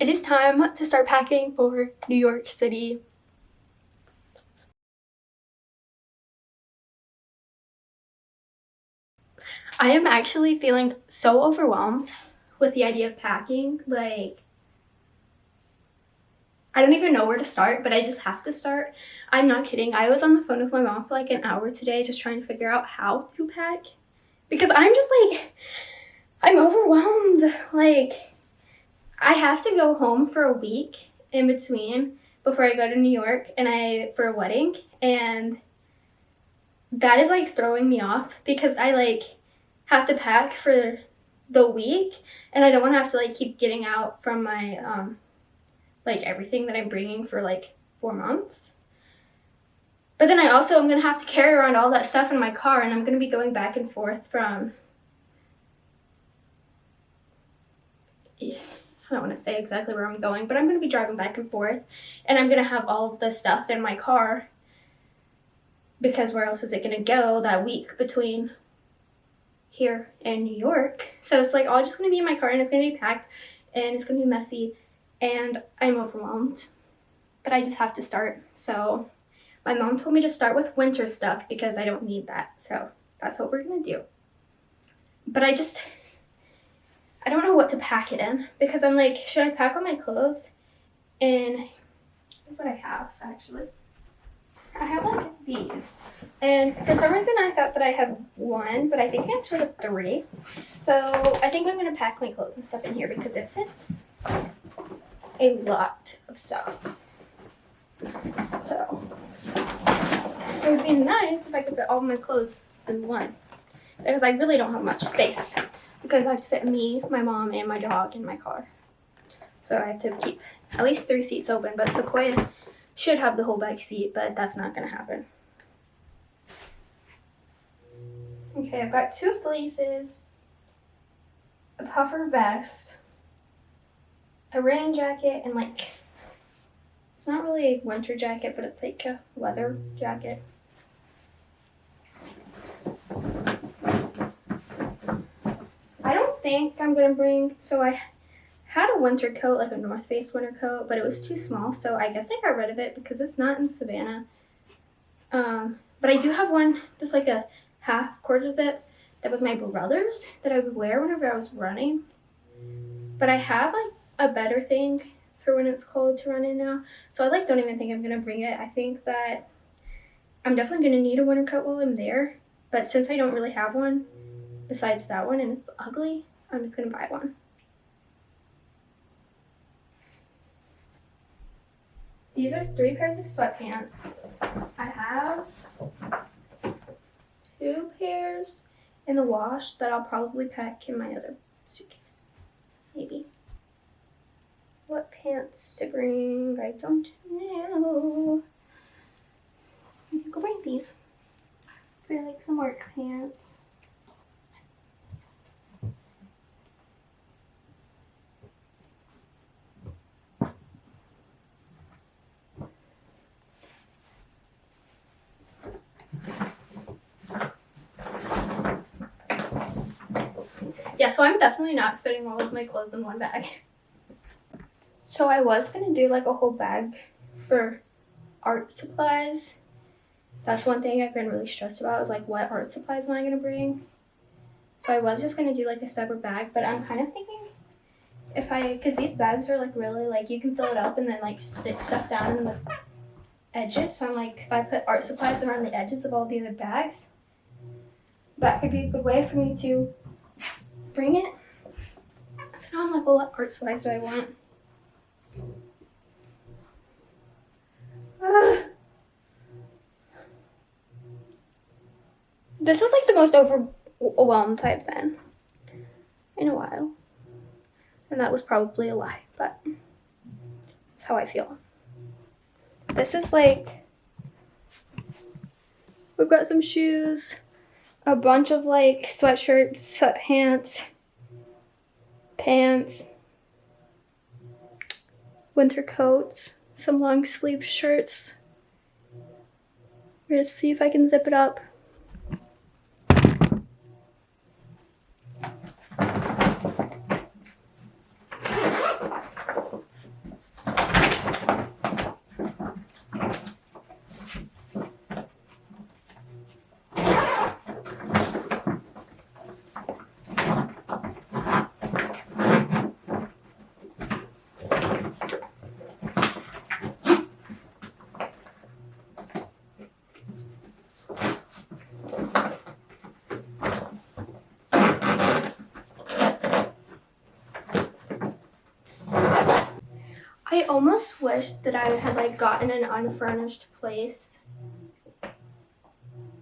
It is time to start packing for New York City. I am actually feeling so overwhelmed with the idea of packing. Like, I don't even know where to start, but I just have to start. I'm not kidding. I was on the phone with my mom for like an hour today just trying to figure out how to pack because I'm just like, I'm overwhelmed. Like, I have to go home for a week in between before I go to New York for a wedding, and that is like throwing me off because I like have to pack for the week and I don't want to have to like keep getting out from my like everything that I'm bringing for like 4 months. But then I also am gonna have to carry around all that stuff in my car, and I'm gonna be going back and forth from, I don't want to say exactly where I'm going, but I'm gonna be driving back and forth, and I'm gonna have all of this stuff in my car because where else is it gonna go that week between here and New York? So it's like all just gonna be in my car, and it's gonna be packed, and it's gonna be messy, and I'm overwhelmed. But I just have to start. So my mom told me to start with winter stuff because I don't need that. So that's what we're gonna do. But I don't know what to pack it in because I'm like, should I pack all my clothes? And here's what I have actually. I have like these. And for some reason I thought that I had one, but I think I actually have 3. So I think I'm gonna pack my clothes and stuff in here because it fits a lot of stuff. So it would be nice if I could fit all my clothes in one because I really don't have much space because I have to fit me, my mom, and my dog in my car. So I have to keep at least 3 seats open, but Sequoia should have the whole back seat, but that's not gonna happen. Okay, I've got 2 fleeces, a puffer vest, a rain jacket, and like, it's not really a winter jacket, but it's like a leather jacket. I don't think I'm gonna bring, so I had a winter coat, like a North Face winter coat, but it was too small, so I guess I got rid of it because it's not in Savannah. But I do have one that's like a half quarter zip that was my brother's that I would wear whenever I was running. But I have like a better thing for when it's cold to run in now, so I like don't even think I'm gonna bring it. I think that I'm definitely gonna need a winter coat while I'm there, but since I don't really have one besides that one and it's ugly, I'm just gonna buy one. These are 3 pairs of sweatpants. I have 2 pairs in the wash that I'll probably pack in my other suitcase. Maybe. What pants to bring? I don't know. I think I'll bring these. I feel like some work pants. Yeah, so I'm definitely not fitting all of my clothes in one bag. So I was gonna do like a whole bag for art supplies. That's one thing I've been really stressed about is like what art supplies am I gonna bring? So I was just gonna do like a separate bag, but I'm kind of thinking because these bags are like really like you can fill it up and then like stick stuff down in the edges. So I'm like, if I put art supplies around the edges of all the other bags, that could be a good way for me to bring it. So now I'm like, well, what art supplies do I want? This is like the most overwhelmed I've been in a while. And that was probably a lie, but that's how I feel. This is like, we've got some shoes, a bunch of like sweatshirts, sweatpants, pants, winter coats, some long sleeve shirts. We're gonna see if I can zip it up. I almost wish that I had like gotten an unfurnished place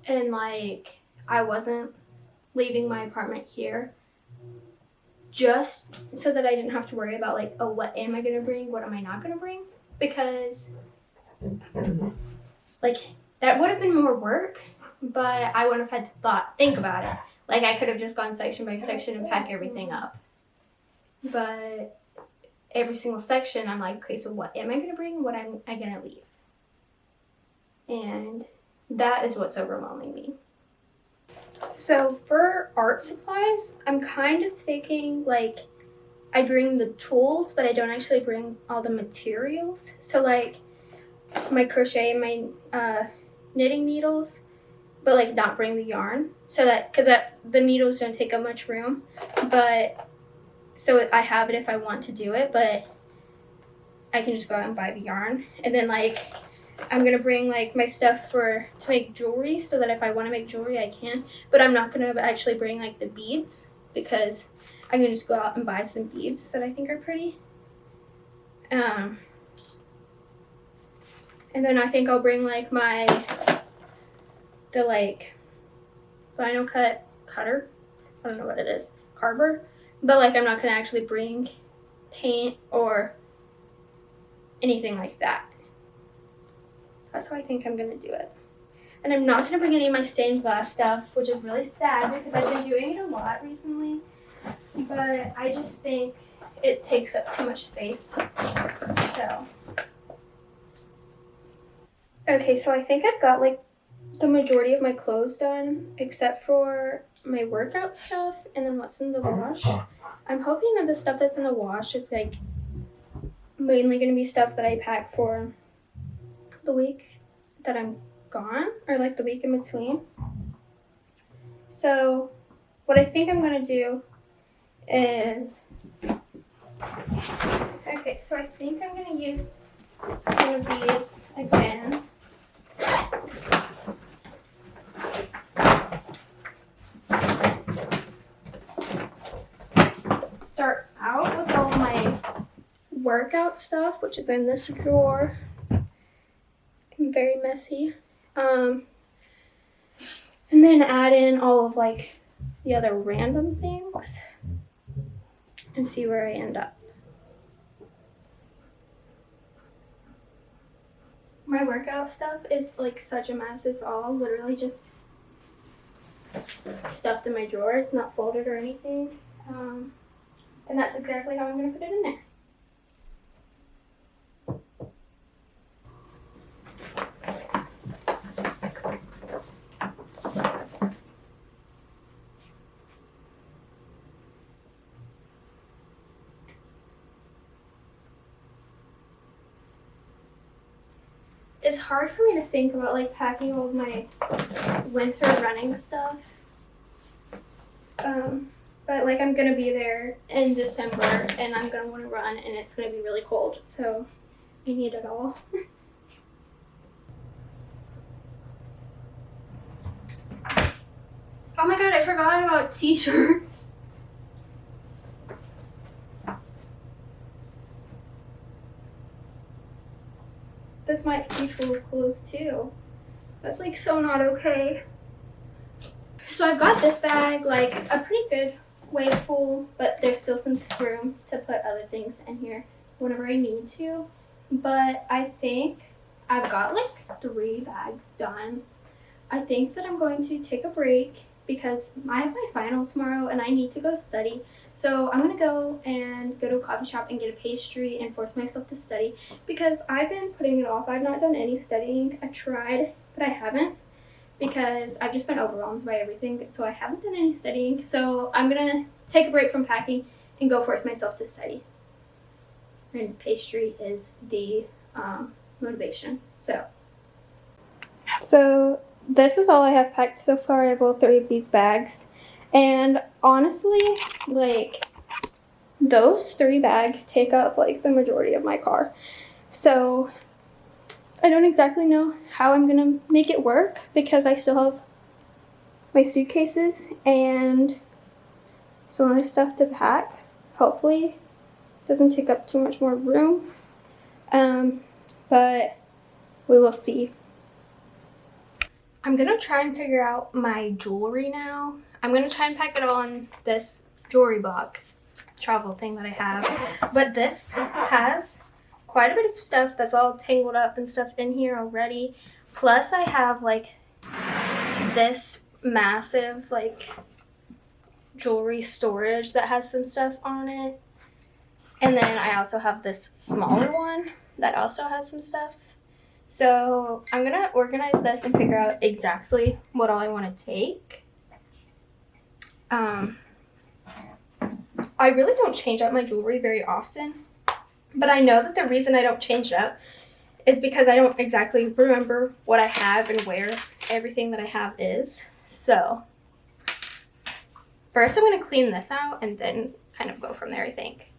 and like I wasn't leaving my apartment here, just so that I didn't have to worry about like, oh, what am I gonna bring? What am I not gonna bring? Because like that would have been more work, but I wouldn't have had to think about it. Like I could have just gone section by section and pack everything up. But every single section, I'm like, okay, so what am I gonna bring? What am I gonna leave? And that is what's overwhelming me. So for art supplies, I'm kind of thinking like I bring the tools, but I don't actually bring all the materials. So like my crochet and my knitting needles, but like not bring the yarn. So that, because the needles don't take up much room, but so I have it if I want to do it, but I can just go out and buy the yarn. And then like I'm gonna bring like my stuff to make jewelry, so that if I want to make jewelry I can, but I'm not gonna actually bring like the beads, because I can just go out and buy some beads that I think are pretty. And then I think I'll bring like the like vinyl cutter, I don't know what it is, carver, but like I'm not gonna actually bring paint or anything like that. That's how I think I'm gonna do it. And I'm not gonna bring any of my stained glass stuff, which is really sad because I've been doing it a lot recently, but I just think it takes up too much space. So okay, so I think I've got like the majority of my clothes done, except for my workout stuff and then what's in the wash. I'm hoping that the stuff that's in the wash is like mainly gonna be stuff that I pack for the week that I'm gone, or like the week in between. So what I think I'm gonna do is, okay, so I think I'm gonna use one of these again. Start out with all my workout stuff, which is in this drawer. I'm very messy. And then add in all of like the other random things and see where I end up. My workout stuff is like such a mess. It's all literally just stuffed in my drawer. It's not folded or anything. And that's exactly how I'm gonna put it in there. It's hard for me to think about like packing all of my winter running stuff. But like I'm gonna be there in December and I'm gonna want to run and it's gonna be really cold, so I need it all. Oh my god, I forgot about t-shirts. This might be full of clothes too. That's like so not okay. So I've got this bag, like a pretty good way full, but there's still some room to put other things in here whenever I need to. But I think I've got like 3 bags done. I think that I'm going to take a break because I have my final tomorrow and I need to go study. So I'm gonna go to a coffee shop and get a pastry and force myself to study because I've been putting it off. I've not done any studying. I've tried, but I haven't because I've just been overwhelmed by everything. So I haven't done any studying. So I'm gonna take a break from packing and go force myself to study. And pastry is the motivation. So this is all I have packed so far. I have all 3 of these bags. And honestly, like, those 3 bags take up, like, the majority of my car. So I don't exactly know how I'm gonna make it work because I still have my suitcases and some other stuff to pack. Hopefully it doesn't take up too much more room. But we will see. I'm gonna try and figure out my jewelry now. I'm gonna try and pack it all in this jewelry box travel thing that I have. But this has quite a bit of stuff that's all tangled up and stuff in here already. Plus I have like this massive like jewelry storage that has some stuff on it. And then I also have this smaller one that also has some stuff. So I'm gonna organize this and figure out exactly what all I want to take. I really don't change up my jewelry very often, but I know that the reason I don't change it up is because I don't exactly remember what I have and where everything that I have is. So first I'm gonna clean this out and then kind of go from there, I think.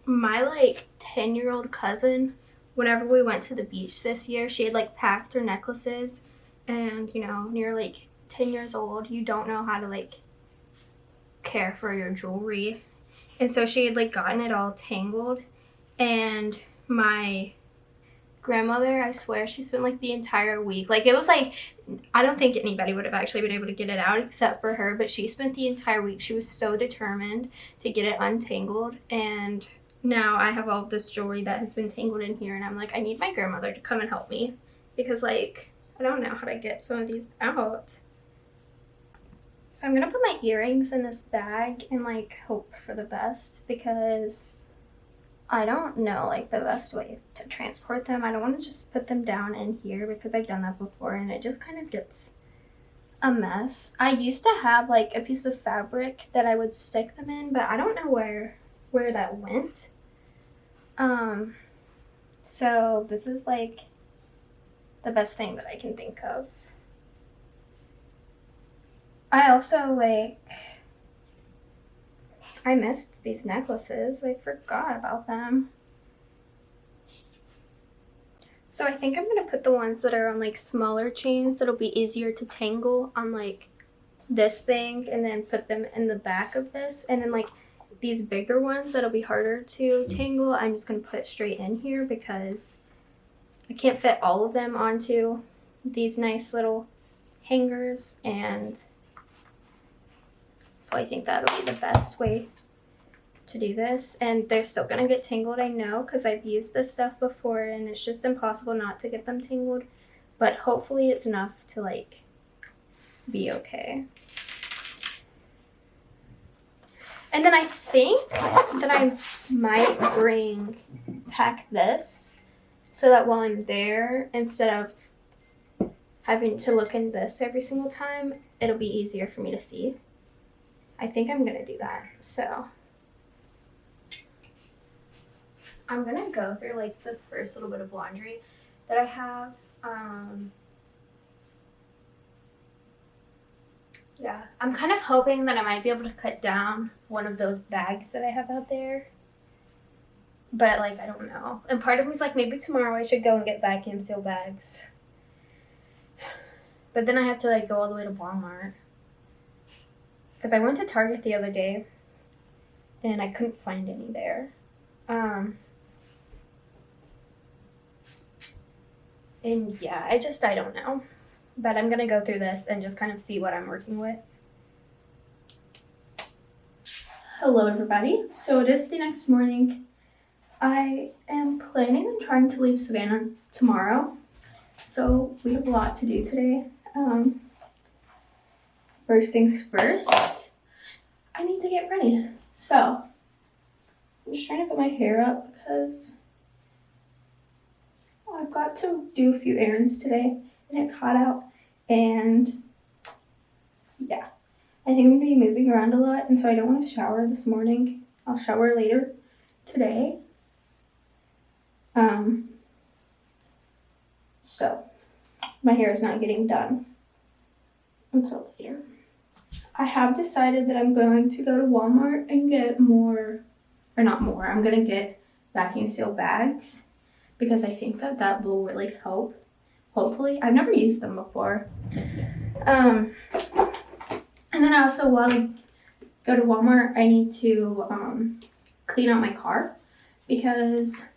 My like 10-year-old cousin, whenever we went to the beach this year, she had like packed her necklaces, and you know, when you're like 10 years old, you don't know how to like care for your jewelry. And so she had like gotten it all tangled, and my grandmother, I swear, she spent like the entire week, like it was like, I don't think anybody would have actually been able to get it out except for her, but she spent the entire week, she was so determined to get it untangled. And now I have all of this jewelry that has been tangled in here, and I'm like, I need my grandmother to come and help me because like I don't know how to get some of these out. So I'm gonna put my earrings in this bag and like hope for the best, because I don't know like the best way to transport them. I don't want to just put them down in here because I've done that before and it just kind of gets a mess. I used to have like a piece of fabric that I would stick them in, but I don't know where that went. So this is like the best thing that I can think of. I also I missed these necklaces. I forgot about them. So I think I'm gonna put the ones that are on like smaller chains that'll be easier to tangle on like this thing, and then put them in the back of this, and then like these bigger ones that'll be harder to tangle, I'm just gonna put straight in here because I can't fit all of them onto these nice little hangers, and so I think that'll be the best way to do this. And they're still gonna get tangled, I know, because I've used this stuff before and it's just impossible not to get them tangled, but hopefully it's enough to like be okay. And then I think that I might pack this so that while I'm there, instead of having to look in this every single time, it'll be easier for me to see. I think I'm gonna do that. So I'm gonna go through like this first little bit of laundry that I have. Yeah, I'm kind of hoping that I might be able to cut down one of those bags that I have out there. But like, I don't know. And part of me is like, maybe tomorrow I should go and get vacuum seal bags. But then I have to like go all the way to Walmart. Because I went to Target the other day and I couldn't find any there. And yeah, I don't know. But I'm gonna go through this and just kind of see what I'm working with. Hello everybody. So it is the next morning. I am planning on trying to leave Savannah tomorrow. So we have a lot to do today. First things first, I need to get ready. So I'm just trying to put my hair up because I've got to do a few errands today and it's hot out, and yeah, I think I'm gonna be moving around a lot, and so I don't want to shower this morning. I'll shower later today. So my hair is not getting done until later. I have decided that I'm going to go to Walmart and get I'm gonna get vacuum seal bags because I think that will really help. Hopefully, I've never used them before. And then I also, while I go to Walmart, I need to clean out my car because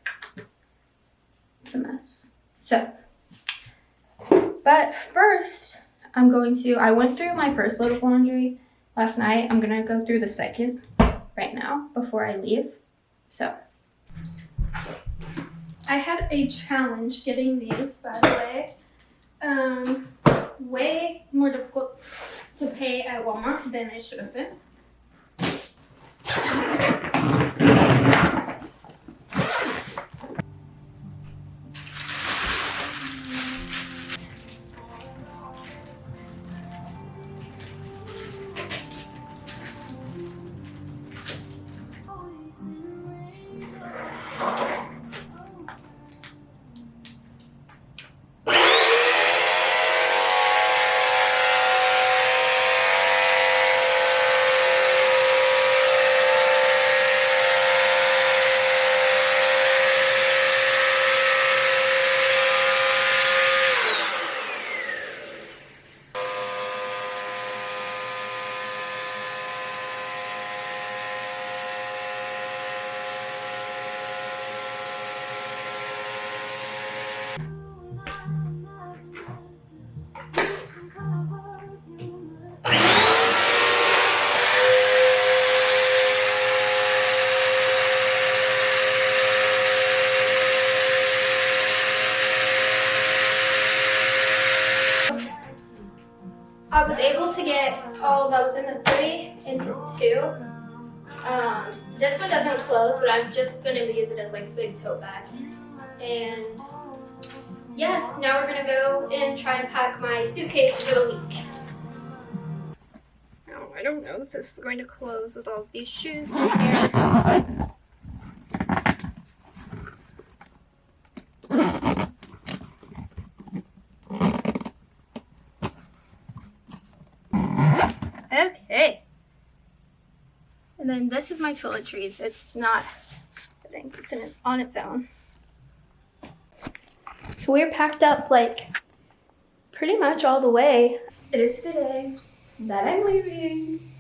makes a mess. So, but first, I went through my first load of laundry last night. I'm gonna go through the second right now before I leave. So, I had a challenge getting these, by the way. Way more difficult to pay at Walmart than it should have been. I was able to get all that was in the 3 into 2. This one doesn't close, but I'm just going to use it as like a big tote bag. And yeah, now we're going to go and try and pack my suitcase for the week. Now, I don't know if this is going to close with all of these shoes in here. Okay. And then this is my toiletries. It's not fitting. It's on its own. So we're packed up like pretty much all the way. It is the day that I'm leaving.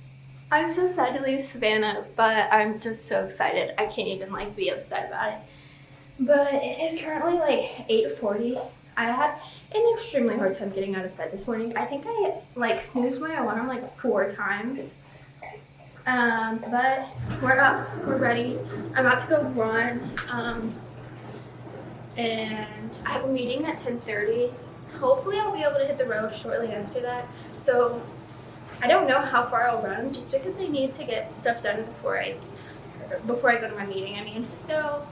I'm so sad to leave Savannah, but I'm just so excited. I can't even like be upset about it. But it is currently like 8:40. I had an extremely hard time getting out of bed this morning. I think I like snoozed my alarm like 4 times. But we're up, we're ready. I'm about to go run. And I have a meeting at 10:30. Hopefully I'll be able to hit the road shortly after that. So I don't know how far I'll run just because I need to get stuff done before I go to my meeting, I mean. So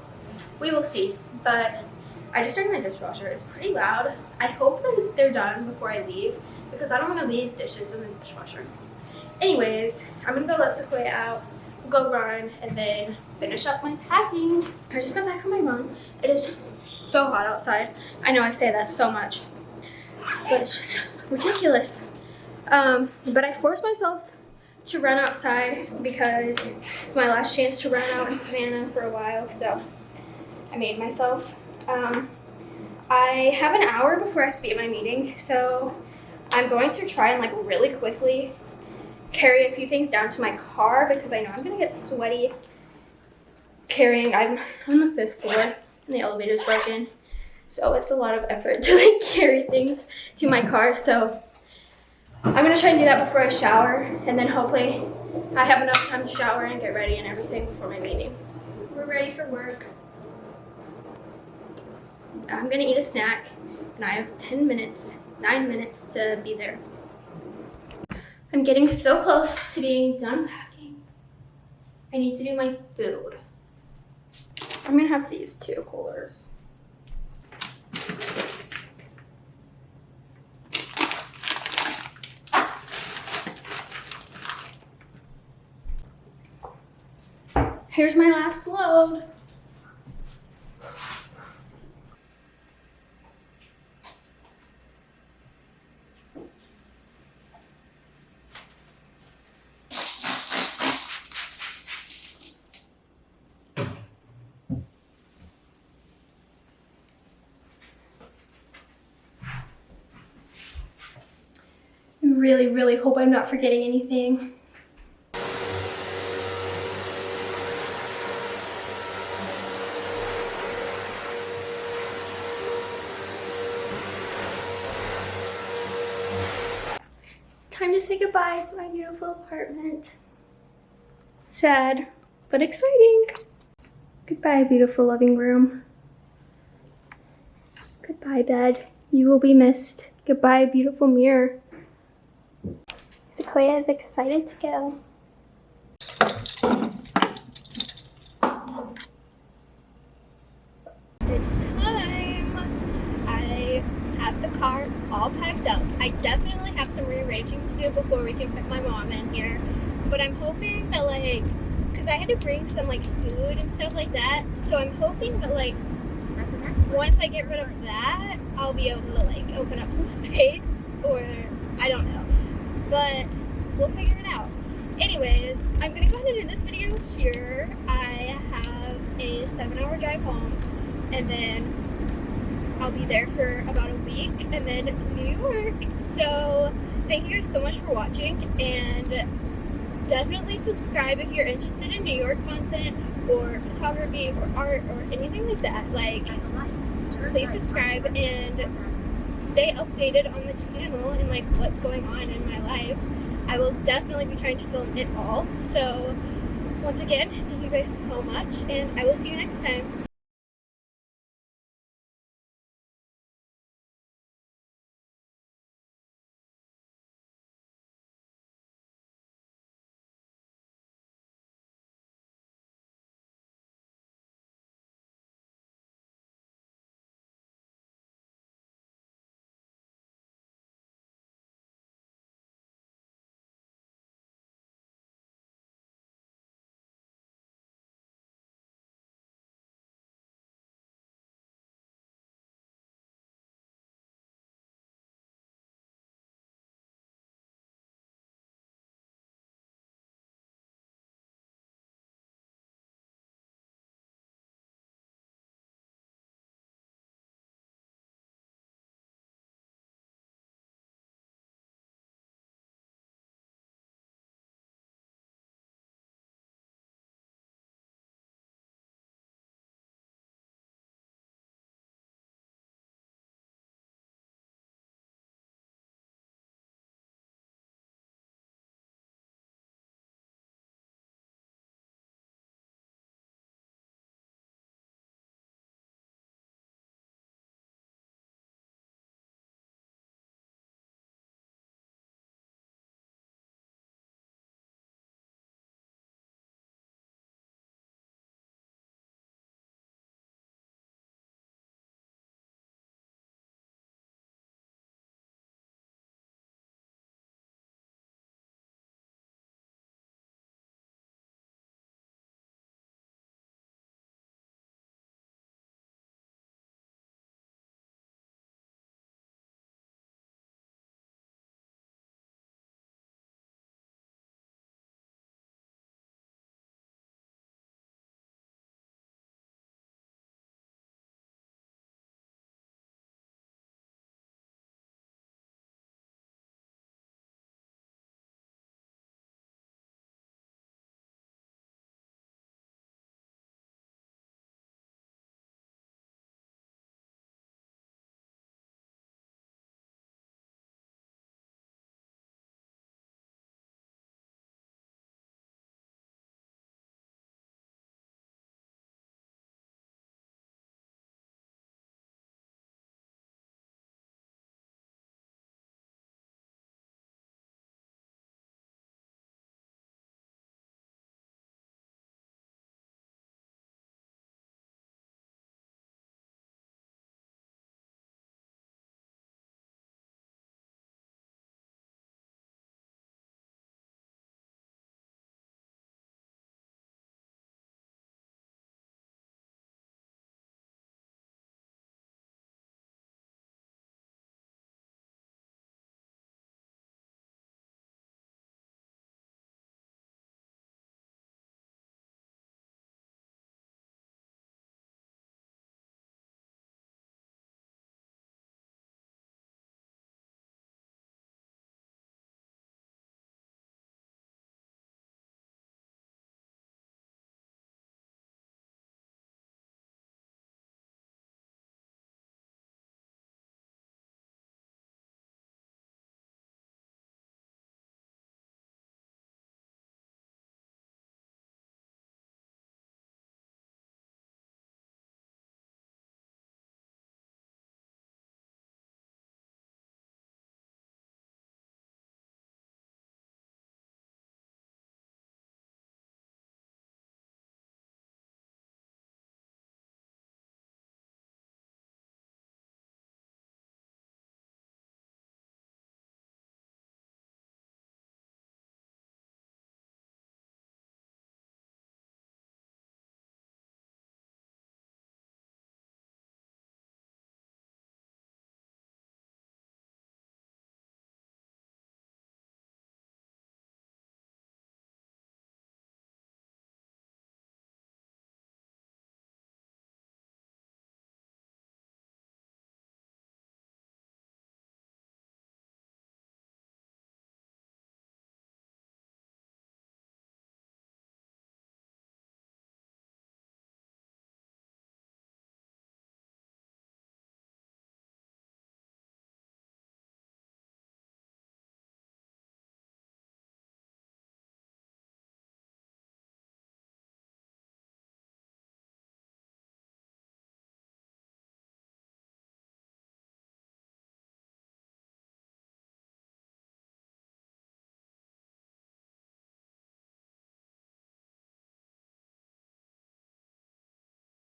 we will see. But I just started my dishwasher. It's pretty loud. I hope that they're done before I leave because I don't want to leave dishes in the dishwasher. Anyways, I'm gonna go let Sequoia out, go run, and then finish up my packing. I just got back from my run. It is so hot outside. I know I say that so much, but it's just ridiculous. But I forced myself to run outside because it's my last chance to run out in Savannah for a while, so I made myself. I have an hour before I have to be at my meeting, so I'm going to try and like really quickly carry a few things down to my car because I know I'm gonna get sweaty carrying. I'm on the 5th floor and the elevator's broken, so it's a lot of effort to like carry things to my car. So I'm gonna try and do that before I shower, and then hopefully I have enough time to shower and get ready and everything before my meeting. We're ready for work. I'm gonna eat a snack and I have 9 minutes to be there. I'm getting so close to being done packing. I need to do my food. I'm gonna have to use 2 coolers. Here's my last load. Really hope I'm not forgetting anything. time to say goodbye to my beautiful apartment. Sad, but exciting. Goodbye, beautiful living room. Goodbye, bed. You will be missed. Goodbye, beautiful mirror. Sequoia is excited to go. It's time. I have the car all packed up. I definitely have some rearranging to do before we can put my mom in here. But I'm hoping that, like, because I had to bring some, like, food and stuff like that. So I'm hoping that, like, once I get rid of that, I'll be able to, like, open up some space. Or, I don't know. But we'll figure it out. Anyways, I'm going to go ahead and end this video here. I have a 7-hour drive home. And then I'll be there for about a week, and then New York. So thank you guys so much for watching, and definitely subscribe if you're interested in New York content or photography or art or anything like that. Like, please subscribe and stay updated on the channel and like what's going on in my life. I will definitely be trying to film it all. So once again, thank you guys so much, and I will see you next time.